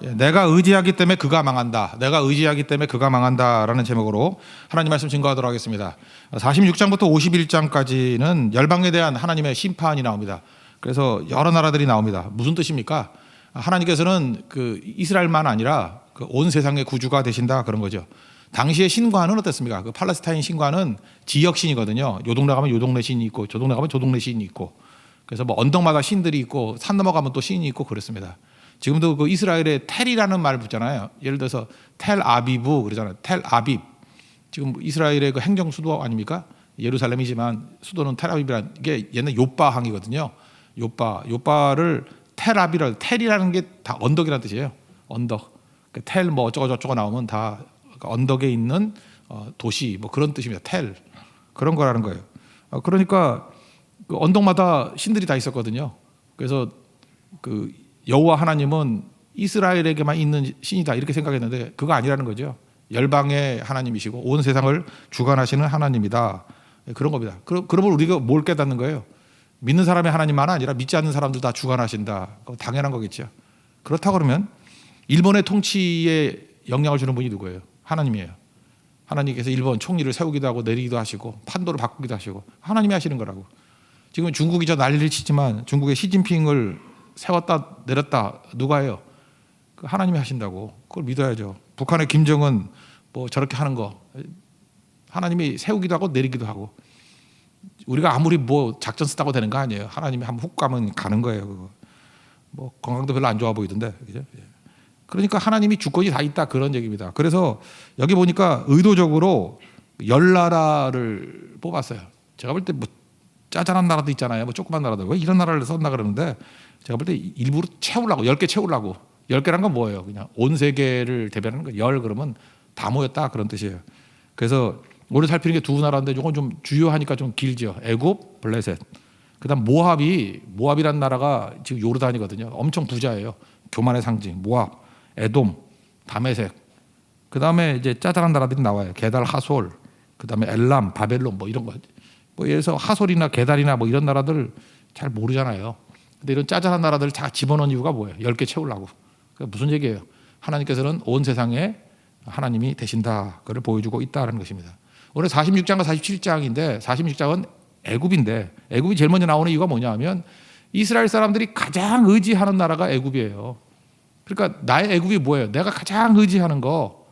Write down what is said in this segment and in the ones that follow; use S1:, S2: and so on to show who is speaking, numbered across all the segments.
S1: 내가 의지하기 때문에 그가 망한다. 내가 의지하기 때문에 그가 망한다라는 제목으로 하나님 말씀 증거하도록 하겠습니다. 46장부터 51장까지는 열방에 대한 하나님의 심판이 나옵니다. 그래서 여러 나라들이 나옵니다. 무슨 뜻입니까? 하나님께서는 그 이스라엘만 아니라 그 온 세상의 구주가 되신다 그런 거죠. 당시의 신관은 어땠습니까? 그 팔레스타인 신관은 지역 신이거든요. 요 동네 가면 요 동네 신이 있고 저 동네 가면 저 동네 신이 있고, 그래서 뭐 언덕마다 신들이 있고 산 넘어가면 또 신이 있고 그렇습니다. 지금도 그 이스라엘에 텔이라는 말을 붙잖아요. 예를 들어서 텔 아비브 그러잖아요. 텔 아빕. 지금 이스라엘의 그 행정 수도 아닙니까? 예루살렘이지만 수도는 텔 아비브라는 게 옛날 요바항이거든요. 요바를 텔 아비라, 텔이라는 게 다 언덕이라는 뜻이에요. 언덕. 텔 뭐 어쩌고 저쩌고 나오면 다 언덕에 있는 도시 뭐 그런 뜻입니다. 텔. 그런 거라는 거예요. 그러니까 그 언덕마다 신들이 다 있었거든요. 그래서 그 여호와 하나님은 이스라엘에게만 있는 신이다 이렇게 생각했는데 그거 아니라는 거죠. 열방의 하나님이시고 온 세상을 주관하시는 하나님이다. 그런 겁니다. 그러면 우리가 뭘 깨닫는 거예요? 믿는 사람의 하나님만 아니라 믿지 않는 사람들 다 주관하신다. 당연한 거겠죠. 그렇다 그러면 일본의 통치에 영향을 주는 분이 누구예요? 하나님이에요. 하나님께서 일본 총리를 세우기도 하고 내리기도 하시고 판도를 바꾸기도 하시고 하나님이 하시는 거라고. 지금 중국이 저 난리를 치지만 중국의 시진핑을 세웠다 내렸다 누가 해요? 그 하나님이 하신다고. 그걸 믿어야죠. 북한의 김정은 뭐 저렇게 하는 거 하나님이 세우기도 하고 내리기도 하고. 우리가 아무리 뭐 작전 쓰다고 되는 거 아니에요. 하나님이 한번 훅 가면 가는 거예요. 그거. 뭐 건강도 별로 안 좋아 보이던데. 그죠? 그러니까 하나님이 주권이 다 있다 그런 얘기입니다. 그래서 여기 보니까 의도적으로 열 나라를 뽑았어요. 제가 볼 때 뭐 짜잘한 나라도 있잖아요. 뭐 조그만 나라도 왜 이런 나라를 썼나 그러는데 제가 볼 때 일부러 채우려고 10개 채우려고. 10개란 건 뭐예요? 그냥 온 세계를 대변하는 거. 열 그러면 다 모였다 그런 뜻이에요. 그래서 오늘 살피는 게 두 나라인데 이건 좀 주요하니까 좀 길죠. 애굽, 블레셋. 그다음 모압이라는 나라가 지금 요르단이거든요. 엄청 부자예요. 교만의 상징. 모압, 에돔, 다메섹. 그다음에 이제 짜잘한 나라들이 나와요. 게달, 하솔. 그다음에 엘람, 바벨론 뭐 이런 거. 뭐 예를 들어서 하솔이나 게달이나 뭐 이런 나라들 잘 모르잖아요. 근데 이런 짜잘한 나라들을 다 집어넣은 이유가 뭐예요? 10개 채우려고. 그러니까 무슨 얘기예요? 하나님께서는 온 세상에 하나님이 되신다. 그걸 보여주고 있다는 것입니다. 오늘 46장과 47장인데 46장은 애굽인데 애굽이 제일 먼저 나오는 이유가 뭐냐 하면 이스라엘 사람들이 가장 의지하는 나라가 애굽이에요. 그러니까 나의 애굽이 뭐예요? 내가 가장 의지하는 거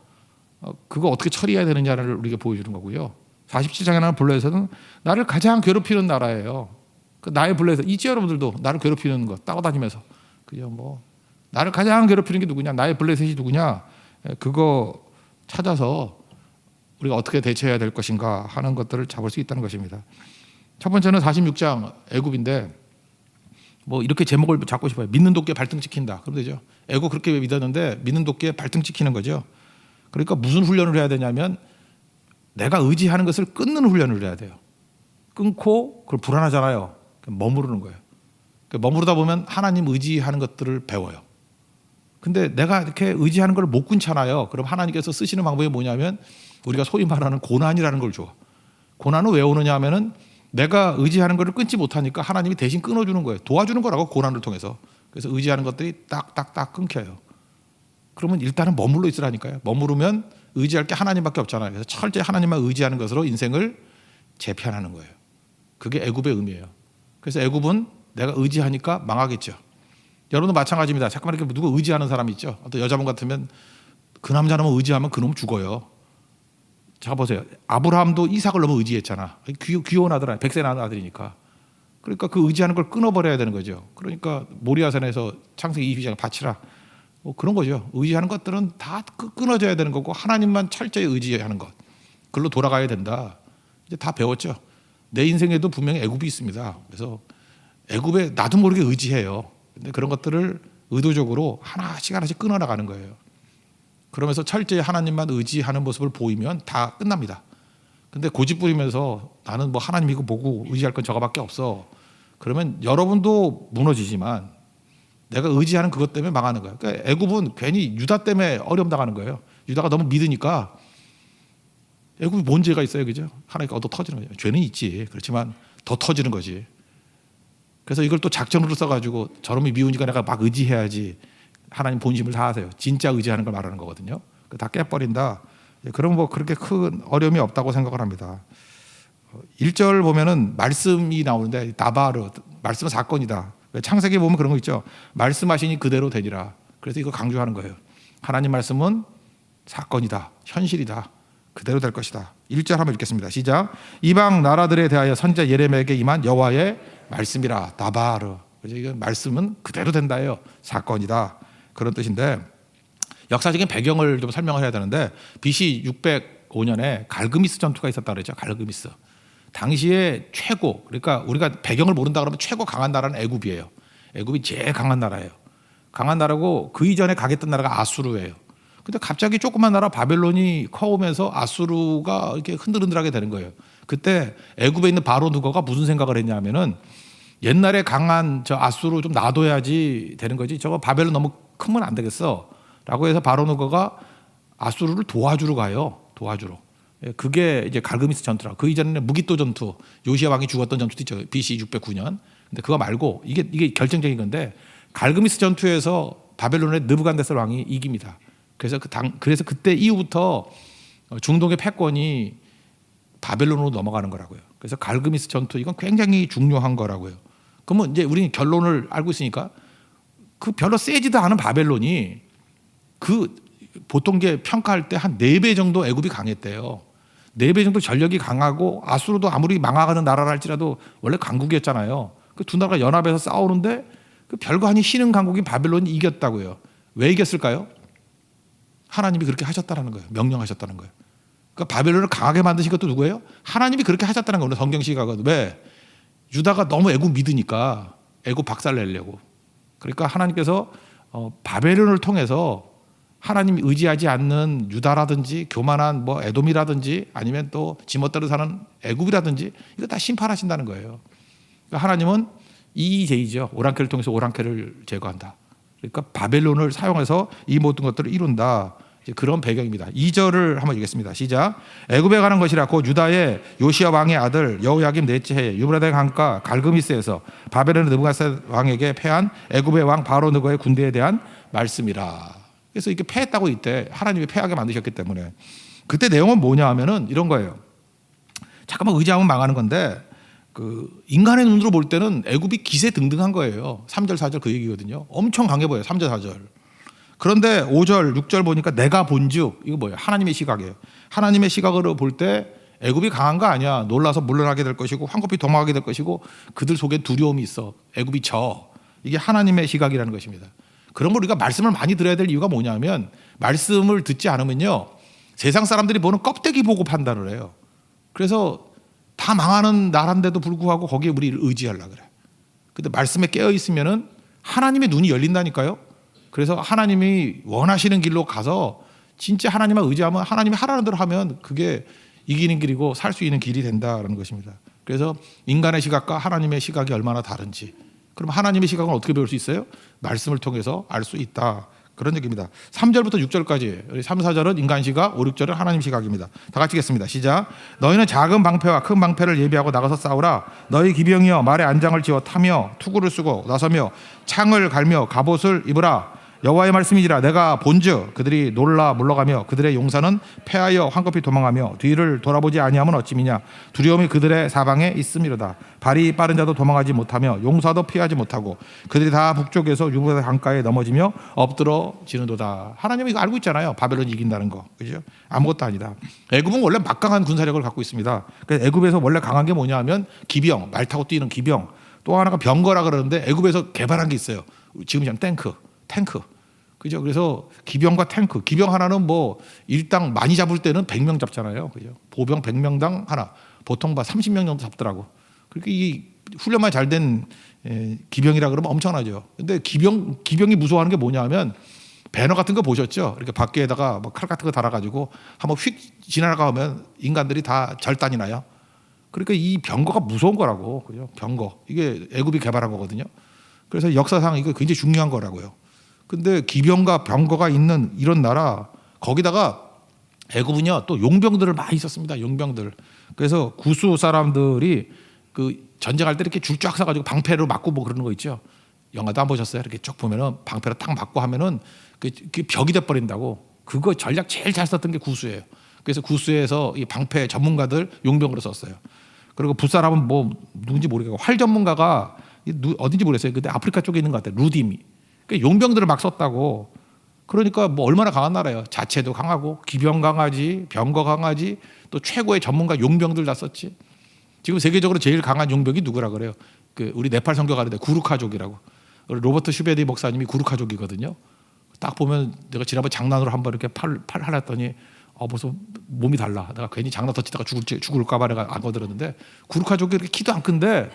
S1: 그거 어떻게 처리해야 되느냐를 우리가 보여주는 거고요. 47장에 나오는 블레셋은 나를 가장 괴롭히는 나라예요. 나의 블레셋 있지 여러분들도 나를 괴롭히는 거 따라다니면서 그죠? 뭐 나를 가장 괴롭히는 게 누구냐? 나의 블레셋이 누구냐? 그거 찾아서 우리가 어떻게 대처해야 될 것인가 하는 것들을 잡을 수 있다는 것입니다. 첫 번째는 46장 애굽인데 뭐 이렇게 제목을 잡고 싶어요. 믿는 도끼에 발등 찍힌다. 그럼 되죠. 애굽 그렇게 믿었는데 믿는 도끼에 발등 찍히는 거죠. 그러니까 무슨 훈련을 해야 되냐면 내가 의지하는 것을 끊는 훈련을 해야 돼요. 끊고 그걸 불안하잖아요. 머무르는 거예요. 머무르다 보면 하나님 의지하는 것들을 배워요. 근데 내가 이렇게 의지하는 걸 못 끊잖아요. 그럼 하나님께서 쓰시는 방법이 뭐냐면 우리가 소위 말하는 고난이라는 걸 줘. 고난은 왜 오느냐 하면은 내가 의지하는 것을 끊지 못하니까 하나님이 대신 끊어주는 거예요. 도와주는 거라고 고난을 통해서. 그래서 의지하는 것들이 딱딱딱 끊겨요. 그러면 일단은 머물러 있으라니까요. 머무르면 의지할 게 하나님밖에 없잖아요. 그래서 철저히 하나님만 의지하는 것으로 인생을 재편하는 거예요. 그게 애굽의 의미예요. 그래서 애굽은 내가 의지하니까 망하겠죠. 여러분도 마찬가지입니다. 잠깐만 이렇게 누구 의지하는 사람이 있죠. 어떤 여자분 같으면 그 남자놈을 의지하면 그놈 죽어요. 자 보세요. 아브라함도 이삭을 너무 의지했잖아. 귀여운 아들, 100세 낳은 아들이니까. 그러니까 그 의지하는 걸 끊어버려야 되는 거죠. 그러니까 모리아산에서 창세기 22장에 바치라. 뭐 그런 거죠. 의지하는 것들은 다 끊어져야 되는 거고 하나님만 철저히 의지하는 것. 그걸로 돌아가야 된다. 이제 다 배웠죠. 내 인생에도 분명히 애굽이 있습니다. 그래서 애굽에 나도 모르게 의지해요. 근데 그런 것들을 의도적으로 하나씩 끊어나가는 거예요. 그러면서 철저히 하나님만 의지하는 모습을 보이면 다 끝납니다. 근데 고집 부리면서 나는 뭐 하나님 이거 보고 의지할 건 저거밖에 없어. 그러면 여러분도 무너지지만 내가 의지하는 그것 때문에 망하는 거예요. 그러니까 애굽은 괜히 유다 때문에 어려움 당하는 거예요. 유다가 너무 믿으니까 애굽이 뭔 죄가 있어요, 그죠? 하나님께 얻어 터지는 거죠. 죄는 있지. 그렇지만 더 터지는 거지. 그래서 이걸 또 작전으로 써가지고 저놈이 미우니까 내가 막 의지해야지. 하나님 본심을 다하세요. 진짜 의지하는 걸 말하는 거거든요. 다 깨버린다. 그럼 뭐 그렇게 큰 어려움이 없다고 생각을 합니다. 1절 보면은 말씀이 나오는데 다바르, 말씀은 사건이다. 창세기 보면 그런 거 있죠. 말씀하시니 그대로 되리라. 그래서 이거 강조하는 거예요. 하나님 말씀은 사건이다, 현실이다, 그대로 될 것이다. 1절 한번 읽겠습니다. 시작. 이방 나라들에 대하여 선지자 예레미야에게 임한 여호와의 말씀이라. 다바르. 그래서 이거 말씀은 그대로 된다예요. 사건이다. 그런 뜻인데, 역사적인 배경을 좀 설명을 해야 되는데, BC 605년에 갈그미스 전투가 있었다 그랬죠. 갈그미스. 당시에 최고, 그러니까 우리가 배경을 모른다 그러면 최고 강한 나라는 애굽이에요. 애굽이 제일 강한 나라예요. 강한 나라고 그 이전에 강했던 나라가 아수르예요. 근데 갑자기 조그만 나라 바벨론이 커오면서 아수르가 이렇게 흔들흔들하게 되는 거예요. 그때 애굽에 있는 바로 누거가 무슨 생각을 했냐면은 옛날에 강한 저 아수르 좀 놔둬야지 되는 거지. 저거 바벨론 너무 크면 안 되겠어. 라고 해서 바로 누거가 아수르를 도와주러 가요. 도와주러. 그게 이제 갈그미스 전투라. 그 이전에는 무기또 전투, 요시야 왕이 죽었던 전투도 있죠. BC 609년. 근데 그거 말고 이게 결정적인 건데, 갈그미스 전투에서 바벨론의 느부갓네살 왕이 이깁니다. 그래서 그때 이후부터 중동의 패권이 바벨론으로 넘어가는 거라고요. 그래서 갈그미스 전투 이건 굉장히 중요한 거라고요. 그러면 이제 우리는 결론을 알고 있으니까 그 별로 세지도 않은 바벨론이 그 보통 게 평가할 때 한 4배 정도 애굽이 강했대요. 4배 정도 전력이 강하고, 아수르도 아무리 망하는 나라라 할지라도 원래 강국이었잖아요. 그 두 나라가 연합해서 싸우는데 그 별거 아닌 신흥 강국인 바벨론이 이겼다고요. 왜 이겼을까요? 하나님이 그렇게 하셨다는 거예요. 명령하셨다는 거예요. 그러니까 바벨론을 강하게 만드신 것도 누구예요? 하나님이 그렇게 하셨다는 거예요. 성경 시각은. 왜? 유다가 너무 애굽 믿으니까 애굽 박살내려고. 그러니까 하나님께서 바벨론을 통해서 하나님이 의지하지 않는 유다라든지 교만한 뭐 에돔이라든지 아니면 또 지멋대로 사는 애굽이라든지 이거 다 심판하신다는 거예요. 그러니까 하나님은 이제이죠. 오랑캐를 통해서 오랑캐를 제거한다. 그러니까 바벨론을 사용해서 이 모든 것들을 이룬다. 이제 그런 배경입니다. 2절을 한번 읽겠습니다. 시작. 애굽에 가는 것이라 곧 유다의 요시야 왕의 아들 여호야김 넷째 해에 유브라데 강가 갈그미스에서 바벨론의 느부갓네살 왕에게 패한 애굽의 왕 바로 느고의 군대에 대한 말씀이라. 그래서 이렇게 패했다고 이때 하나님이 패하게 만드셨기 때문에, 그때 내용은 뭐냐 하면은 이런 거예요. 잠깐만 의지하면 망하는 건데, 그 인간의 눈으로 볼 때는 애굽이 기세등등한 거예요. 3절 4절 그 얘기거든요. 엄청 강해 보여요. 3절 4절. 그런데 5절 6절 보니까 내가 본즉, 이거 뭐예요? 하나님의 시각이에요. 하나님의 시각으로 볼 때 애굽이 강한 거 아니야. 놀라서 물러나게 될 것이고 황급히 도망하게 될 것이고 그들 속에 두려움이 있어. 애굽이 져. 이게 하나님의 시각이라는 것입니다. 그런 걸 우리가 말씀을 많이 들어야 될 이유가 뭐냐면, 말씀을 듣지 않으면요 세상 사람들이 보는 껍데기 보고 판단을 해요. 그래서 다 망하는 나라인데도 불구하고 거기에 우리를 의지하려고 그래. 근데 말씀에 깨어 있으면은 하나님의 눈이 열린다니까요. 그래서 하나님이 원하시는 길로 가서 진짜 하나님만 의지하면, 하나님이 하라는 대로 하면 그게 이기는 길이고 살 수 있는 길이 된다라는 것입니다. 그래서 인간의 시각과 하나님의 시각이 얼마나 다른지, 그럼 하나님의 시각은 어떻게 배울 수 있어요? 말씀을 통해서 알 수 있다. 그런 얘기입니다. 3절부터 6절까지 3, 4절은 인간 시각, 5, 6절은 하나님 시각입니다. 다 같이 읽겠습니다. 시작. 너희는 작은 방패와 큰 방패를 예비하고 나가서 싸우라. 너희 기병이여 말에 안장을 지어 타며 투구를 쓰고 나서며 창을 갈며 갑옷을 입으라. 여호와의 말씀이니라. 내가 본즉 그들이 놀라 물러가며 그들의 용사는 패하여 황급히 도망하며 뒤를 돌아보지 아니하면 어찌미냐. 두려움이 그들의 사방에 있음이로다. 발이 빠른 자도 도망하지 못하며 용사도 피하지 못하고 그들이 다 북쪽에서 유브라데 강가에 넘어지며 엎드러지는도다. 하나님이 이거 알고 있잖아요. 바벨론이 이긴다는 거. 그죠? 아무것도 아니다. 애굽은 원래 막강한 군사력을 갖고 있습니다. 그래서 애굽에서 원래 강한 게 뭐냐 하면 기병, 말 타고 뛰는 기병. 또 하나가 병거라 그러는데 애굽에서 개발한 게 있어요. 지금 탱크. 그죠? 그래서 기병과 탱크. 기병 하나는 뭐 일당 많이 잡을 때는 100명 잡잖아요. 그죠? 보병 100명당 하나. 보통 30명 정도 잡더라고. 그렇게 이 훈련만 잘 된 기병이라 그러면 엄청나죠. 근데 기병이 무서워하는 게 뭐냐 하면 배너 같은 거 보셨죠? 이렇게 밖에다가 뭐 칼 같은 거 달아가지고 한번 휙 지나가면 인간들이 다 절단이 나요. 그러니까 이 병거가 무서운 거라고. 그죠? 병거. 이게 애굽이 개발한 거거든요. 그래서 역사상 이거 굉장히 중요한 거라고요. 근데 기병과 병거가 있는 이런 나라, 거기다가 애굽은요 또 용병들을 많이 썼습니다. 용병들. 그래서 구스 사람들이 그 전쟁할 때 이렇게 줄 쫙 서가지고 방패로 맞고 뭐 그러는 거 있죠. 영화도 안 보셨어요? 이렇게 쭉 보면은 방패로 딱 맞고 하면은 그 벽이 돼 버린다고. 그거 전략 제일 잘 썼던 게 구수예요. 그래서 구수에서 이 방패 전문가들 용병으로 썼어요. 그리고 붓사람은 뭐 누군지 모르겠고 활 전문가가 어딘지 모르겠어요. 근데 아프리카 쪽에 있는 것 같아요. 루디미. 그러니까 용병들을 막 썼다고. 그러니까 뭐 얼마나 강한 나라예요. 자체도 강하고 기병 강하지, 병거 강하지, 또 최고의 전문가 용병들 다 썼지. 지금 세계적으로 제일 강한 용병이 누구라 그래요? 그 우리 네팔 선교가는데 구루카족이라고. 로버트 슈베디 목사님이 구루카족이거든요. 딱 보면 내가 지난번 장난으로 한번 이렇게 팔 하려 했더니 벌써 몸이 달라. 내가 괜히 장난 덧치다가 죽을까 봐 내가 안 거들었는데 구루카족이 이렇게 키도 안 큰데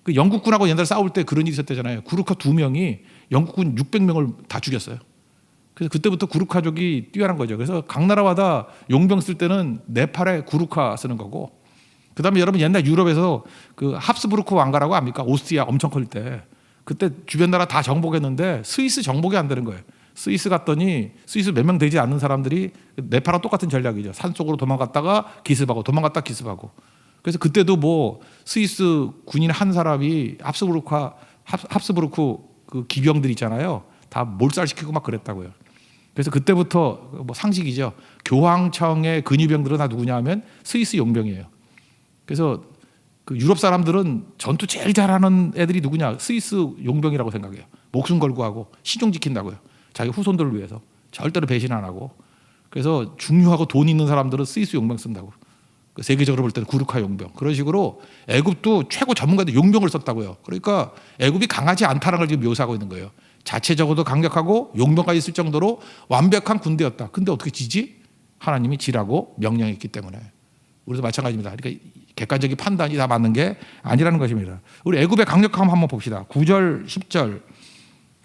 S1: 그 영국군하고 옛날에 싸울 때 그런 일이 있었대잖아요. 구루카 2명이 영국군 600명을 다 죽였어요. 그래서 그때부터 구루카족이 뛰어난 거죠. 그래서 각 나라마다 용병 쓸 때는 네팔에 구루카 쓰는 거고, 그다음에 여러분 옛날 유럽에서 그 합스부르크 왕가라고 압니까? 오스트리아 엄청 클 때 그때 주변 나라 다 정복했는데 스위스 정복이 안 되는 거예요. 스위스 갔더니 스위스 몇 명 되지 않는 사람들이 네팔과 똑같은 전략이죠. 산 속으로 도망갔다가 기습하고 도망갔다 기습하고. 그래서 그때도 뭐 스위스 군인 한 사람이 합스부르크 그 기병들 있잖아요. 다 몰살시키고 막 그랬다고요. 그래서 그때부터 뭐 상식이죠. 교황청의 근위병들은 다 누구냐 하면 스위스 용병이에요. 그래서 그 유럽 사람들은 전투 제일 잘하는 애들이 누구냐? 스위스 용병이라고 생각해요. 목숨 걸고 하고 시종 지킨다고요. 자기 후손들을 위해서 절대로 배신 안 하고. 그래서 중요하고 돈 있는 사람들은 스위스 용병 쓴다고. 세계적으로 볼 때는 구루카 용병. 그런 식으로 애굽도 최고 전문가들 용병을 썼다고요. 그러니까 애굽이 강하지 않다는 걸 지금 묘사하고 있는 거예요. 자체적으로도 강력하고 용병까지 있을 정도로 완벽한 군대였다. 근데 어떻게 지지? 하나님이 지라고 명령했기 때문에. 우리도 마찬가지입니다. 그러니까 객관적인 판단이 다 맞는 게 아니라는 것입니다. 우리 애굽의 강력함 한번 봅시다. 9절 10절.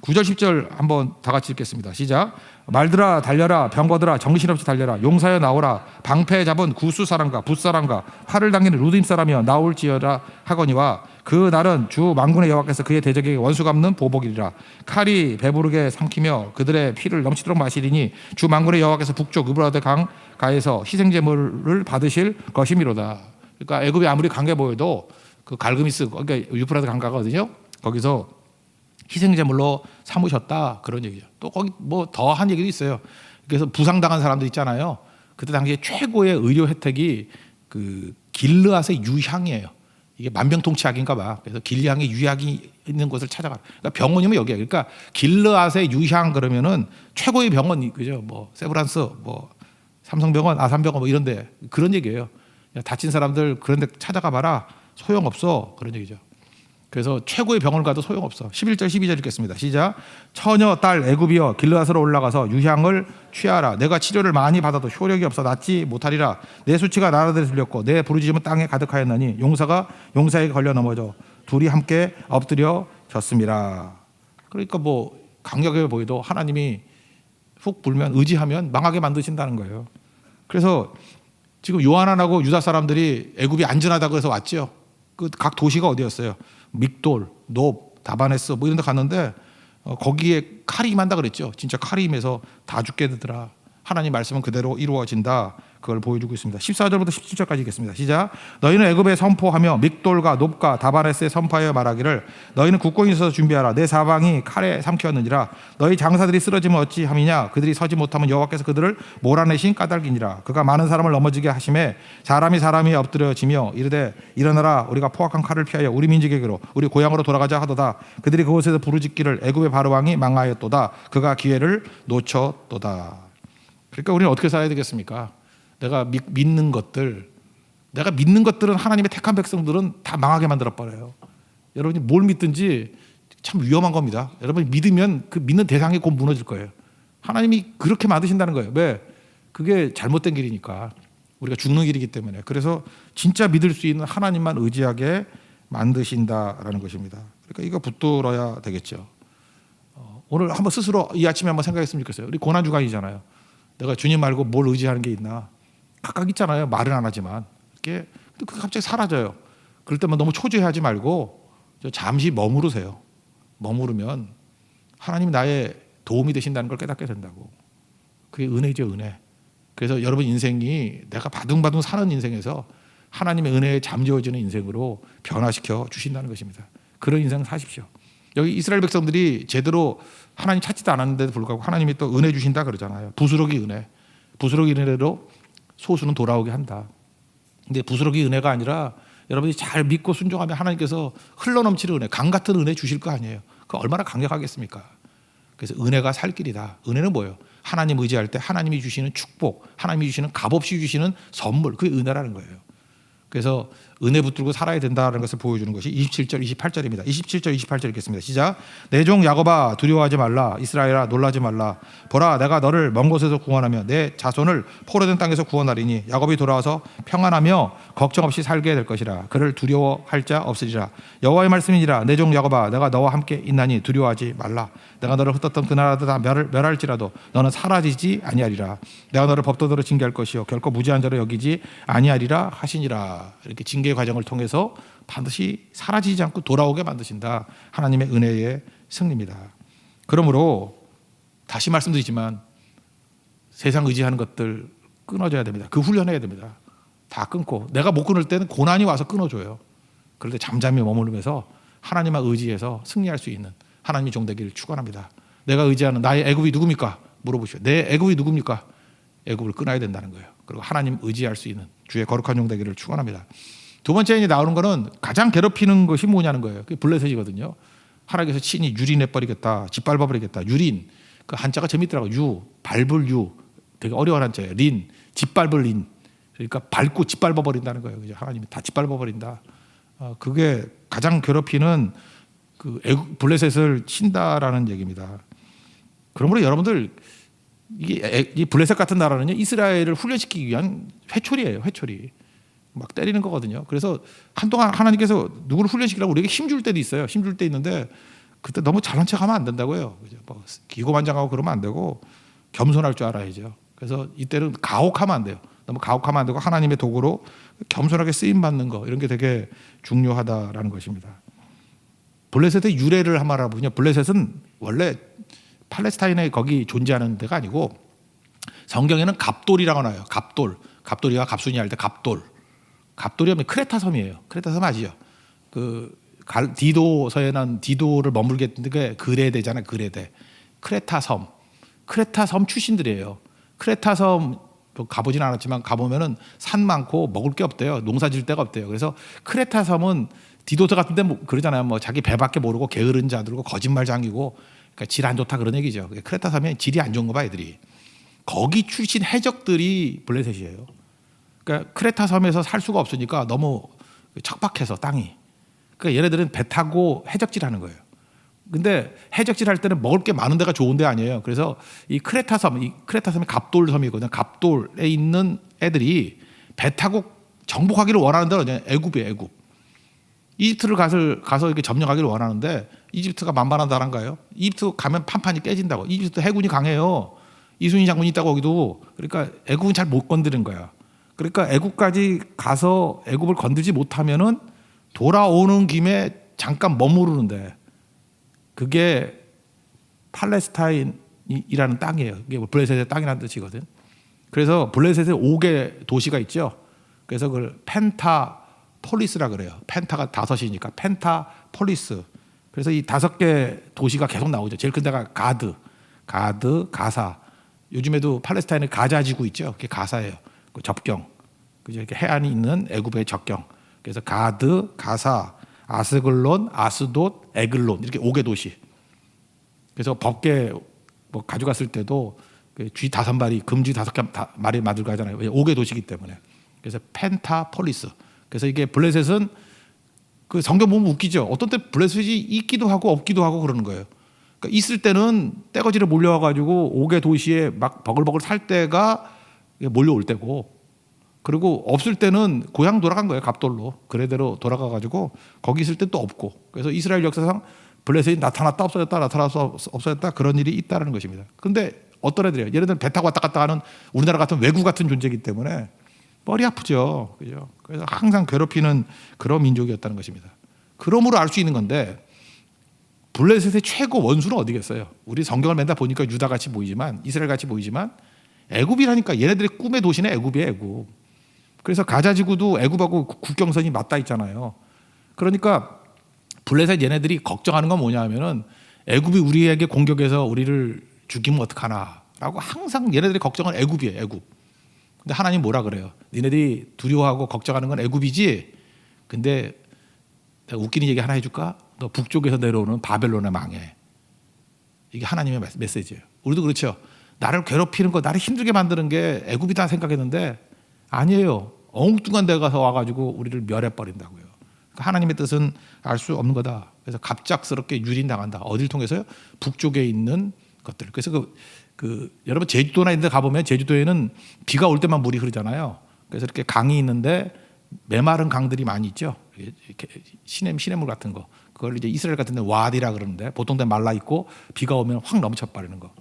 S1: 9절 10절 한번 다 같이 읽겠습니다. 시작. 말들아 달려라, 병거들아 정신없이 달려라, 용사여 나오라, 방패 잡은 구수 사람과 붓사람과 활을 당기는 루딤 사람이여 나올지어라 하거니와 그 날은 주 만군의 여호와께서 그의 대적에게 원수 갚는 보복이리라. 칼이 배부르게 삼키며 그들의 피를 넘치도록 마시리니 주 만군의 여호와께서 북쪽 유브라데 강 가에서 희생제물을 받으실 것이미로다. 그러니까 애굽이 아무리 강해 보여도 그 갈그미스, 그러니까 유브라데 강가거든요. 거기서 희생제물로 삼으셨다, 그런 얘기죠. 또 거기 뭐 더 한 얘기도 있어요. 그래서 부상당한 사람들 있잖아요. 그때 당시에 최고의 의료 혜택이 그 길르앗의 유향이에요. 이게 만병통치약인가 봐. 그래서 길르앗의 유약이 있는 곳을 찾아가. 그러니까 병원이면 여기야. 그러니까 길르앗의 유향 그러면은 최고의 병원, 그죠? 뭐 세브란스, 뭐 삼성병원, 아산병원 뭐 이런데 그런 얘기예요. 다친 사람들 그런데 찾아가 봐라. 소용없어, 그런 얘기죠. 그래서 최고의 병원을 가도 소용없어. 11절 12절 읽겠습니다. 시작. 처녀 딸 애굽이여 길르앗으로 올라가서 유향을 취하라. 내가 치료를 많이 받아도 효력이 없어 낫지 못하리라. 내 수치가 나라들에 들렸고 내 부르짖음은 땅에 가득하였나니 용사가 용사에게 걸려 넘어져 둘이 함께 엎드려 졌습니다. 그러니까 뭐 강력해 보여도 하나님이 훅 불면 의지하면 망하게 만드신다는 거예요. 그래서 지금 요한안하고 유다 사람들이 애굽이 안전하다고 해서 왔죠. 그 각 도시가 어디였어요? 믹돌, 높, 다바네스 뭐 이런 데 갔는데 거기에 칼이 임한다 그랬죠. 진짜 칼이 임해서 다 죽게 되더라. 하나님 말씀은 그대로 이루어진다. 그걸 보여주고 있습니다. 14절부터 17절까지 읽겠습니다. 시작. 너희는 애굽에 선포하며 믹돌과 높과 다바네스에 선포하여 말하기를 너희는 국공이 있어서 준비하라. 내 사방이 칼에 삼켰느니라. 너희 장사들이 쓰러지면 어찌함이냐. 그들이 서지 못하면 여호와께서 그들을 몰아내신 까닭이니라. 그가 많은 사람을 넘어지게 하심에 사람이 엎드려지며 이르되 일어나라. 우리가 포악한 칼을 피하여 우리 민족에게로 우리 고향으로 돌아가자 하도다. 그들이 그곳에서 부르짖기를 애굽의 바로왕이 망하였도다. 그가 기회를 놓쳤도다. 그러니까 우리는 어떻게 살아야 되겠습니까? 내가 믿는 것들은 하나님의 택한 백성들은 다 망하게 만들어버려요. 여러분이 뭘 믿든지 참 위험한 겁니다. 여러분이 믿으면 그 믿는 대상이 곧 무너질 거예요. 하나님이 그렇게 만드신다는 거예요. 왜? 그게 잘못된 길이니까. 우리가 죽는 길이기 때문에. 그래서 진짜 믿을 수 있는 하나님만 의지하게 만드신다라는 것입니다. 그러니까 이거 붙들어야 되겠죠. 오늘 한번 스스로 이 아침에 한번 생각했으면 좋겠어요. 우리 고난주간이잖아요. 내가 주님 말고 뭘 의지하는 게 있나? 각각 있잖아요. 말은 안 하지만 이렇게 그게 갑자기 사라져요. 그럴 때만 너무 초조해하지 말고 잠시 머무르세요. 머무르면 하나님 나의 도움이 되신다는 걸 깨닫게 된다고. 그게 은혜죠, 은혜. 그래서 여러분 인생이 내가 바둥바둥 사는 인생에서 하나님의 은혜에 잠재워지는 인생으로 변화시켜 주신다는 것입니다. 그런 인생 사십시오. 여기 이스라엘 백성들이 제대로 하나님 찾지도 않았는데도 불구하고 하나님이 또 은혜 주신다 그러잖아요. 부스러기 은혜. 부스러기 은혜로 소수는 돌아오게 한다. 근데 부스러기 은혜가 아니라 여러분이 잘 믿고 순종하면 하나님께서 흘러넘치는 은혜, 강 같은 은혜 주실 거 아니에요. 그 얼마나 강력하겠습니까? 그래서 은혜가 살 길이다. 은혜는 뭐예요? 하나님 의지할 때 하나님이 주시는 축복, 하나님이 주시는 값없이 주시는 선물, 그게 은혜라는 거예요. 그래서 은혜 붙들고 살아야 된다는 것을 보여주는 것이 27절, 28절입니다. 27절, 28절 읽겠습니다. 시작. 내 종 야곱아 두려워하지 말라. 이스라엘아 놀라지 말라. 보라 내가 너를 먼 곳에서 구원하며 내 자손을 포로된 땅에서 구원하리니 야곱이 돌아와서 평안하며 걱정 없이 살게 될 것이라. 그를 두려워할 자 없으리라. 여호와의 말씀이니라. 내 종 야곱아 내가 너와 함께 있나니 두려워하지 말라. 내가 너를 흩었던 그 나라도 다 멸할지라도 너는 사라지지 아니하리라. 내가 너를 법도대로 징계할 것이요 결코 무지한 자로 여기지 아니하리라 하시니라. 이렇게 징계 과정을 통해서 반드시 사라지지 않고 돌아오게 만드신다. 하나님의 은혜의 승리입니다. 그러므로 다시 말씀드리지만 세상 의지하는 것들 끊어져야 됩니다. 그 훈련해야 됩니다. 다 끊고 내가 못 끊을 때는 고난이 와서 끊어줘요. 그럴 때 잠잠히 머무르면서 하나님만 의지해서 승리할 수 있는 하나님의 종되기를 축원합니다. 내가 의지하는 나의 애굽이 누굽니까? 물어보시오. 내 애굽이 누굽니까? 애굽을 끊어야 된다는 거예요. 그리고 하나님 의지할 수 있는 주의 거룩한 종되기를 축원합니다. 두 번째 이제 나오는 거는 가장 괴롭히는 것이 뭐냐는 거예요. 그게 블레셋이거든요. 하나님께서 친히 유린해 버리겠다, 짓밟아 버리겠다. 유린 그 한자가 재밌더라고. 유 밟을 유 되게 어려운 한자예요. 린 짓밟을 린 그러니까 밟고 짓밟아 버린다는 거예요. 그죠? 하나님이 다 짓밟아 버린다. 그게 가장 괴롭히는 그 블레셋을 친다라는 얘기입니다. 그러므로 여러분들 이 블레셋 같은 나라는요 이스라엘을 훈련시키기 위한 회초리예요. 회초리 막 때리는 거거든요. 그래서 한동안 하나님께서 누구를 훈련시키려고 우리에게 힘줄 때도 있어요. 힘줄 때 있는데 그때 너무 잘난 척하면 안 된다고요. 뭐 기고만장하고 그러면 안 되고 겸손할 줄 알아야죠. 그래서 이때는 가혹하면 안 돼요. 너무 가혹하면 안 되고 하나님의 도구로 겸손하게 쓰임 받는 거 이런 게 되게 중요하다라는 것입니다. 블레셋의 유래를 한번 알아보면요. 블레셋은 원래 팔레스타인에 거기 존재하는 데가 아니고 성경에는 갑돌이라고 나와요. 갑돌이가 갑순이 할 때 갑돌이 하면 크레타 섬이에요. 크레타 섬 아시죠? 그 디도서에 난 디도를 머물게 했던 게 그레데잖아요. 그레데. 크레타 섬 출신들이에요. 크레타 섬 가보진 않았지만 가보면은 산 많고 먹을 게 없대요. 농사 질 데가 없대요. 그래서 크레타 섬은 디도서 같은데 뭐 그러잖아요. 뭐 자기 배밖에 모르고 게으른 자들고 거짓말장이고 그러니까 질 안 좋다 그런 얘기죠. 크레타 섬에 질이 안 좋은 거 봐 애들이. 거기 출신 해적들이 블레셋이에요. 그러니까 크레타 섬에서 살 수가 없으니까 너무 척박해서 땅이. 그러니까 얘네들은 배 타고 해적질하는 거예요. 근데 해적질할 때는 먹을 게 많은 데가 좋은 데 아니에요. 그래서 이 크레타 섬이 갑돌 섬이거든요. 갑돌에 있는 애들이 배 타고 정복하기를 원하는 데는 애굽이에요. 애굽. 이집트를 가서 이렇게 점령하기를 원하는데 이집트가 만만한 나라인가요? 이집트 가면 판판이 깨진다고. 이집트 해군이 강해요. 이순신 장군이 있다고 거기도. 그러니까 애굽은 잘 못 건드린 거야. 그러니까 애굽까지 가서 애굽을 건들지 못하면은 돌아오는 김에 잠깐 머무르는데 그게 팔레스타인이라는 땅이에요. 이게 블레셋의 땅이라는 뜻이거든. 그래서 블레셋에 5개 도시가 있죠. 그래서 그걸 펜타폴리스라 그래요. 펜타가 5이니까 펜타폴리스. 그래서 이 5개 도시가 계속 나오죠. 제일 큰 데가 가드, 가사. 요즘에도 팔레스타인에 가자 지구 있죠. 그게 가사예요. 그 접경. 그죠? 이렇게 해안이 있는 애굽의 접경. 그래서 가드, 가사, 아스글론, 아스돗, 에글론 이렇게 5개 도시. 그래서 법계 뭐 가져갔을 때도 쥐 5마리, 금쥐 5마리 만들고 하잖아요. 5개 도시이기 때문에. 그래서 펜타폴리스. 그래서 이게 블레셋은 그 성경 보면 웃기죠. 어떤 때 블레셋이 있기도 하고 없기도 하고 그러는 거예요. 그러니까 있을 때는 떼거지로 몰려와가지고 5개 도시에 막 버글버글 살 때가 몰려올 때고, 그리고 없을 때는 고향 돌아간 거예요. 갑돌로. 그래대로 돌아가가지고 거기 있을 때 또 없고. 그래서 이스라엘 역사상 블레셋이 나타났다 없어졌다 나타나서 없어졌다 그런 일이 있다는 것입니다. 그런데 어떤 애들이에요? 얘네들은 배 타고 왔다 갔다 하는 우리나라 같은 외구 같은 존재이기 때문에 머리 아프죠. 그죠? 그래서 항상 괴롭히는 그런 민족이었다는 것입니다. 그러므로 알 수 있는 건데 블레셋의 최고 원수는 어디겠어요? 우리 성경을 맨날 보니까 유다같이 보이지만 이스라엘같이 보이지만 애굽이라니까. 얘네들의 꿈의 도시는 애굽이에요. 애굽. 그래서 가자지구도 애굽하고 국경선이 맞닿아 있잖아요. 그러니까 블레셋 얘네들이 걱정하는 건 뭐냐면은 애굽이 우리에게 공격해서 우리를 죽이면 어떡하나라고 항상 얘네들이 걱정은 애굽이에요. 애굽. 근데 하나님 뭐라 그래요? 니네들이 두려워하고 걱정하는 건 애굽이지. 근데 내가 웃기는 얘기 하나 해줄까? 너 북쪽에서 내려오는 바벨론에 망해. 이게 하나님의 메시지예요. 우리도 그렇죠. 나를 괴롭히는 거, 나를 힘들게 만드는 게 애굽이다 생각했는데 아니에요. 엉뚱한 데 가서 와가지고 우리를 멸해버린다고요. 그러니까 하나님의 뜻은 알 수 없는 거다. 그래서 갑작스럽게 유린당한다. 어딜 통해서요? 북쪽에 있는 것들. 그래서 여러분 제주도나 이런 데 가보면 제주도에는 비가 올 때만 물이 흐르잖아요. 그래서 이렇게 강이 있는데 메마른 강들이 많이 있죠. 이렇게 시냇물 같은 거. 그걸 이제 이스라엘 같은 데 와디라 그러는데 보통 때 말라 있고 비가 오면 확 넘쳐 버리는 거.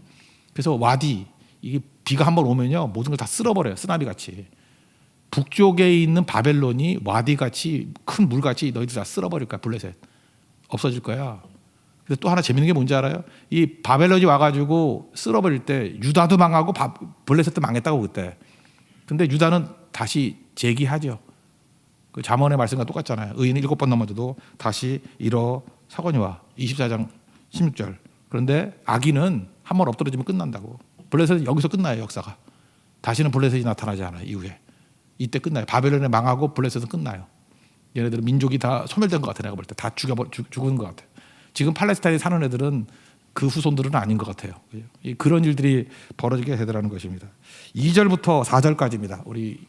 S1: 그래서 와디, 이게 비가 한번 오면요 모든 걸 다 쓸어버려요. 쓰나미 같이. 북쪽에 있는 바벨론이 와디 같이 큰 물 같이 너희들 다 쓸어버릴 거야. 블레셋 없어질 거야. 그래서 또 하나 재밌는 게 뭔지 알아요? 이 바벨론이 와가지고 쓸어버릴 때 유다도 망하고 블레셋도 망했다고 그때. 근데 유다는 다시 재기하죠. 그 잠언의 말씀과 똑같잖아요. 의인은 7번 넘어져도 다시 일어서거니와 24장 16절. 그런데 악인은 한 번 엎드러지면 끝난다고. 블레셋은 여기서 끝나요. 역사가. 다시는 블레셋이 나타나지 않아요. 이후에. 이때 끝나요. 바벨론에 망하고 블레셋은 끝나요. 얘네들은 민족이 다 소멸된 것 같아요. 내가 볼 때 다 죽은 것 같아요. 지금 팔레스타인에 사는 애들은 그 후손들은 아닌 것 같아요. 그런 일들이 벌어지게 되더라는 것입니다. 2절부터 4절까지입니다. 우리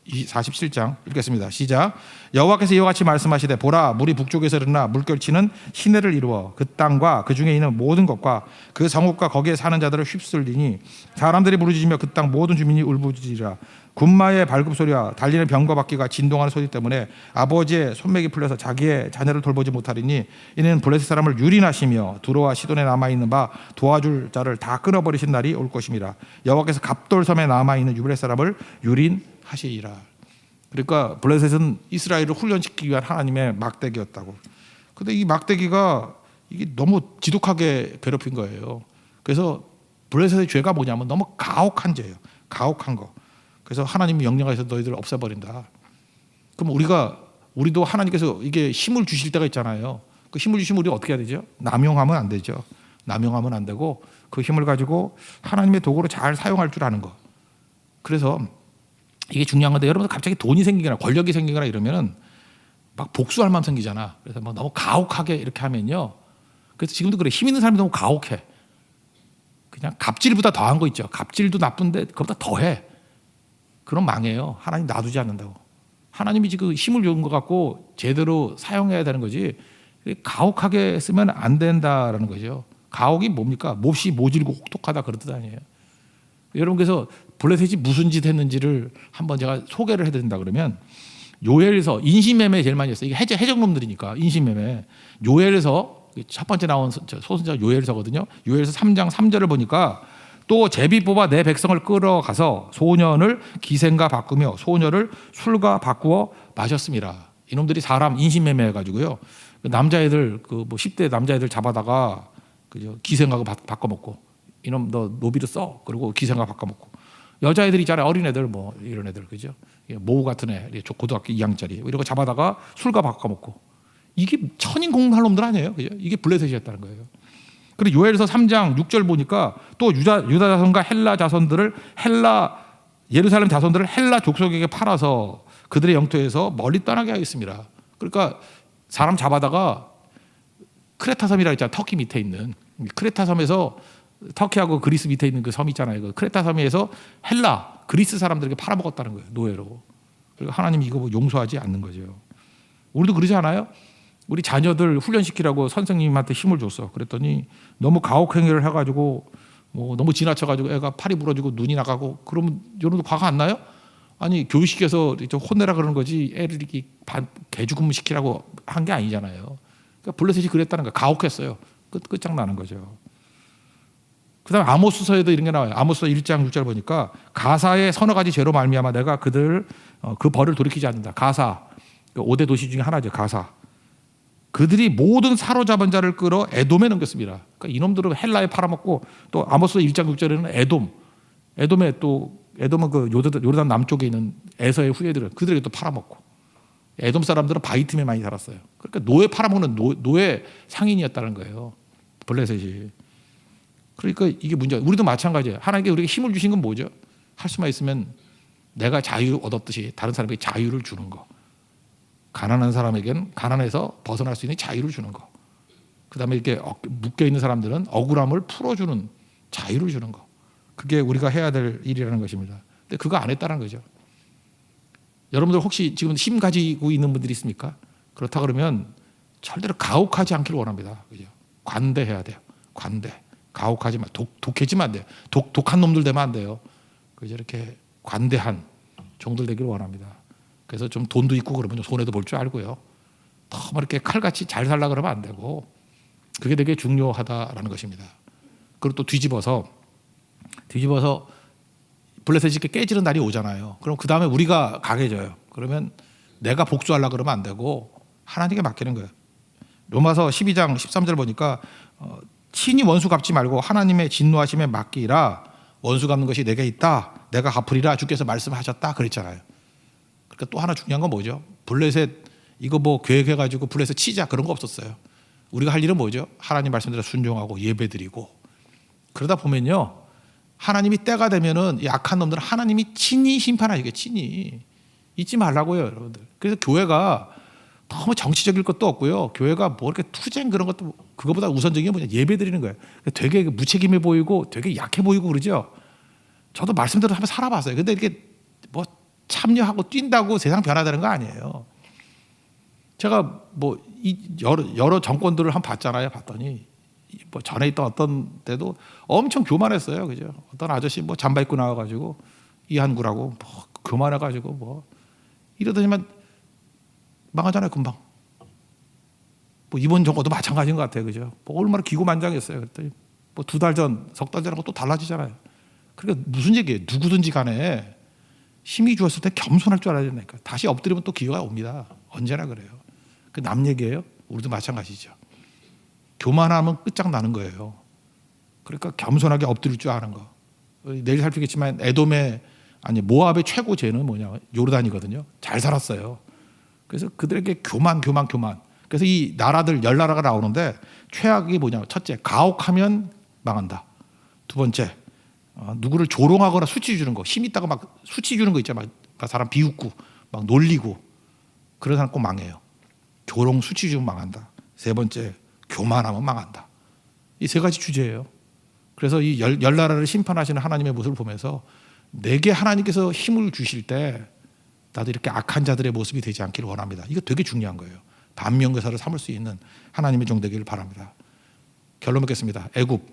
S1: 47장 읽겠습니다. 시작. 여호와께서 이와 같이 말씀하시되 보라 물이 북쪽에서 일어나 물결치는 시내를 이루어 그 땅과 그 중에 있는 모든 것과 그 성읍과 거기에 사는 자들을 휩쓸리니 사람들이 부르짖으며 그 땅 모든 주민이 울부짖으리라. 군마의 발굽소리와 달리는 병과 바퀴가 진동하는 소리 때문에 아버지의 손맥이 풀려서 자기의 자녀를 돌보지 못하리니 이는 블레셋 사람을 유린하시며 두로와 시돈에 남아있는 바 도와줄 자를 다 끊어버리신 날이 올 것임이라. 여호와께서 갑돌섬에 남아있는 유브레 사람을 유린하시리라. 그러니까 블레셋은 이스라엘을 훈련시키기 위한 하나님의 막대기였다고. 그런데 이 막대기가 이게 너무 지독하게 괴롭힌 거예요. 그래서 블레셋의 죄가 뭐냐면 너무 가혹한 죄예요. 가혹한 거. 그래서 하나님이 명령하셔서 너희들을 없애버린다. 그럼 우리도 하나님께서 이게 힘을 주실 때가 있잖아요. 그 힘을 주시면 우리가 어떻게 해야 되죠? 남용하면 안 되죠. 남용하면 안 되고 그 힘을 가지고 하나님의 도구로 잘 사용할 줄 아는 거. 그래서 이게 중요한 건데 여러분 갑자기 돈이 생기거나 권력이 생기거나 이러면은 막 복수할 마음 생기잖아. 그래서 막 너무 가혹하게 이렇게 하면요. 그래서 지금도 그래. 힘 있는 사람이 너무 가혹해. 그냥 갑질보다 더한 거 있죠. 갑질도 나쁜데 그보다 더해. 그럼 망해요. 하나님 놔두지 않는다고. 하나님이 지금 힘을 준 것 같고 제대로 사용해야 되는 거지. 가혹하게 쓰면 안 된다라는 거죠. 가혹이 뭡니까? 몹시 모질고 혹독하다 그런 뜻 아니에요. 여러분 그래서 블레셋이 무슨 짓 했는지를 한번 제가 소개를 해야 된다 그러면 요엘서 인신매매 제일 많이 했어요. 이게 해적놈들이니까 인신매매. 요엘서 첫 번째 나온 소선자 요엘서거든요. 요엘서 3장 3절을 보니까 또 제비 뽑아 내 백성을 끌어가서 소년을 기생과 바꾸며 소녀를 술과 바꾸어 마셨습니다. 이놈들이 사람 인신매매 해가지고요. 남자애들 그 뭐 10대 남자애들 잡아다가 그죠 기생하고 바꿔 먹고 이놈 너 노비로 써 그리고 기생과 바꿔 먹고 여자애들 있잖아요. 어린애들 뭐 이런 애들 그죠 모우 같은 애 고등학교 2학년짜리 이런 거 잡아다가 술과 바꿔 먹고 이게 천인공할 놈들 아니에요. 그죠? 이게 블레셋이었다는 거예요. 그리고 요엘서 3장 6절 보니까 또 유다 자손과 예루살렘 자손들을 헬라 족속에게 팔아서 그들의 영토에서 멀리 떠나게 하겠습니다. 그러니까 사람 잡아다가 크레타 섬이라 있잖아요. 터키 밑에 있는 크레타 섬에서 터키하고 그리스 밑에 있는 그 섬 있잖아요. 그 크레타 섬에서 그리스 사람들에게 팔아먹었다는 거예요. 노예로. 그리고 하나님이 이거 뭐 용서하지 않는 거죠. 우리도 그러지 않아요? 우리 자녀들 훈련시키라고 선생님한테 힘을 줬어. 그랬더니 너무 가혹행위를 해가지고 뭐 너무 지나쳐가지고 애가 팔이 부러지고 눈이 나가고 그러면 여러분도 화가 안 나요? 아니 교육시켜서 좀 혼내라 그러는 거지 애를 이렇게 개죽음 시키라고 한 게 아니잖아요. 그러니까 블레셋이 그랬다는 거야. 가혹했어요. 끝장나는 거죠. 그다음 아모스서에도 이런 게 나와요. 아모스서 1장 6절 보니까 가사의 서너 가지 죄로 말미암아 내가 그들 그 벌을 돌이키지 않는다. 가사 5대 도시 중에 하나죠. 가사. 그들이 모든 사로잡은 자를 끌어 에돔에 넘겼습니다. 그러니까 이놈들은 헬라에 팔아먹고 또 아모스 1장 6절에는 에돔은 그 요르단 남쪽에 있는 에서의 후예들은 그들에게 또 팔아먹고 에돔 사람들은 바위 틈에 많이 살았어요. 그러니까 노예 팔아먹는 노예 상인이었다는 거예요. 블레셋이. 그러니까 이게 문제야. 우리도 마찬가지예요. 하나님께 우리에게 힘을 주신 건 뭐죠? 할 수만 있으면 내가 자유 얻었듯이 다른 사람에게 자유를 주는 거. 가난한 사람에게는 가난해서 벗어날 수 있는 자유를 주는 거. 그다음에 이렇게 묶여 있는 사람들은 억울함을 풀어주는 자유를 주는 거. 그게 우리가 해야 될 일이라는 것입니다. 근데 그거 안 했다는 거죠. 여러분들 혹시 지금 힘 가지고 있는 분들이 있습니까? 그렇다 그러면 절대로 가혹하지 않기를 원합니다. 그죠? 관대해야 돼요. 관대. 가혹하지 마. 독해지면 안 돼요. 독한 놈들 되면 안 돼요. 그죠? 이렇게 관대한 종들 되기를 원합니다. 그래서 좀 돈도 있고 그러면 좀 손해도 볼 줄 알고요. 너무 이렇게 칼같이 잘 살라 그러면 안 되고 그게 되게 중요하다라는 것입니다. 그리고 또 뒤집어서 블레셋이 이렇게 깨지는 날이 오잖아요. 그럼 그 다음에 우리가 강해져요. 그러면 내가 복수하려 그러면 안 되고 하나님께 맡기는 거예요. 로마서 12장 13절 보니까 친히 원수 갚지 말고 하나님의 진노하심에 맡기라. 원수 갚는 것이 내게 있다. 내가 갚으리라 주께서 말씀하셨다 그랬잖아요. 그러니까 또 하나 중요한 건 뭐죠? 블레셋 이거 뭐 계획해가지고 블레셋 치자 그런 거 없었어요. 우리가 할 일은 뭐죠? 하나님 말씀대로 순종하고 예배드리고 그러다 보면요. 하나님이 때가 되면은 이 악한 놈들은 하나님이 친히 심판하시게 친히 잊지 말라고요, 여러분들. 그래서 교회가 너무 정치적일 것도 없고요. 교회가 뭐 이렇게 투쟁 그런 것도 그거보다 우선적인 게 뭐냐 예배드리는 거예요. 되게 무책임해 보이고 되게 약해 보이고 그러죠. 저도 말씀대로 한번 살아봤어요. 근데 이렇게 뭐 참여하고 뛴다고 세상 변화되는 거 아니에요. 제가 뭐 여러 정권들을 한번 봤잖아요. 봤더니 뭐 전에 있던 어떤 때도 엄청 교만했어요. 그죠? 어떤 아저씨 뭐 잠바 입고 나와가지고 이한구라고 뭐 교만해가지고 뭐 이러더니만 망하잖아요. 금방. 뭐 이번 정권도 마찬가지인 것 같아요. 그죠? 뭐 얼마나 기고만장했어요. 그랬더니 뭐 2달 전, 석 달 전하고 또 달라지잖아요. 그러니까 무슨 얘기예요? 누구든지 간에 힘이 주었을 때 겸손할 줄 알아야 되니까 다시 엎드리면 또 기회가 옵니다. 언제나 그래요. 그 남 얘기예요. 우리도 마찬가지죠. 교만하면 끝장나는 거예요. 그러니까 겸손하게 엎드릴 줄 아는 거. 내일 살피겠지만 모압의 최고 죄는 뭐냐? 요르단이거든요. 잘 살았어요. 그래서 그들에게 교만. 그래서 이 나라들 10나라가 나오는데 최악이 뭐냐? 첫째, 가혹하면 망한다. 두 번째, 누구를 조롱하거나 수치 주는 거. 힘 있다고 막 수치 주는 거 있잖아요. 막 사람 비웃고 막 놀리고 그런 사람 꼭 망해요. 조롱 수치 주면 망한다. 세 번째, 교만하면 망한다. 이 세 가지 주제예요. 그래서 이 열 나라를 심판하시는 하나님의 모습을 보면서 내게 하나님께서 힘을 주실 때 나도 이렇게 악한 자들의 모습이 되지 않기를 원합니다. 이거 되게 중요한 거예요. 반면교사를 삼을 수 있는 하나님의 종 되기를 바랍니다. 결론 맺겠습니다. 애굽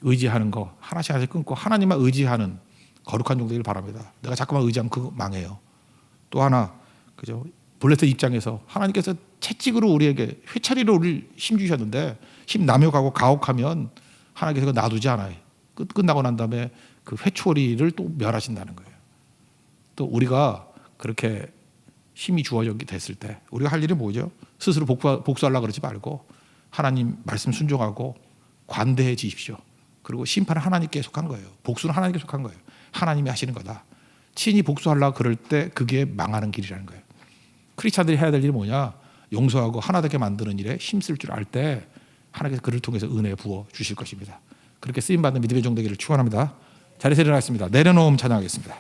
S1: 의지하는 거 하나씩 끊고 하나님만 의지하는 거룩한 종 되기를 바랍니다. 내가 자꾸만 의지하면 그거 망해요. 또 하나 그죠? 블레셋 입장에서 하나님께서 채찍으로 우리에게 회차리로 우리를 힘 주셨는데 힘 남용하고 가혹하면 하나님께서 그거 놔두지 않아요. 끝나고 난 다음에 그 회초리를 또 멸하신다는 거예요. 또 우리가 그렇게 힘이 주어졌게 됐을 때 우리가 할 일이 뭐죠? 스스로 복수하려고 그러지 말고 하나님 말씀 순종하고 관대해지십시오. 그리고 심판은 하나님께 속한 거예요. 복수는 하나님께 속한 거예요. 하나님이 하시는 거다. 친히 복수하려고 그럴 때 그게 망하는 길이라는 거예요. 크리스찬들이 해야 될 일이 뭐냐? 용서하고 하나 되게 만드는 일에 힘쓸 줄 알 때 하나님께서 그를 통해서 은혜 부어 주실 것입니다. 그렇게 쓰임받는 믿음의 종 되기를 축원합니다. 자리에서 일어나겠습니다. 내려놓음 찬양하겠습니다.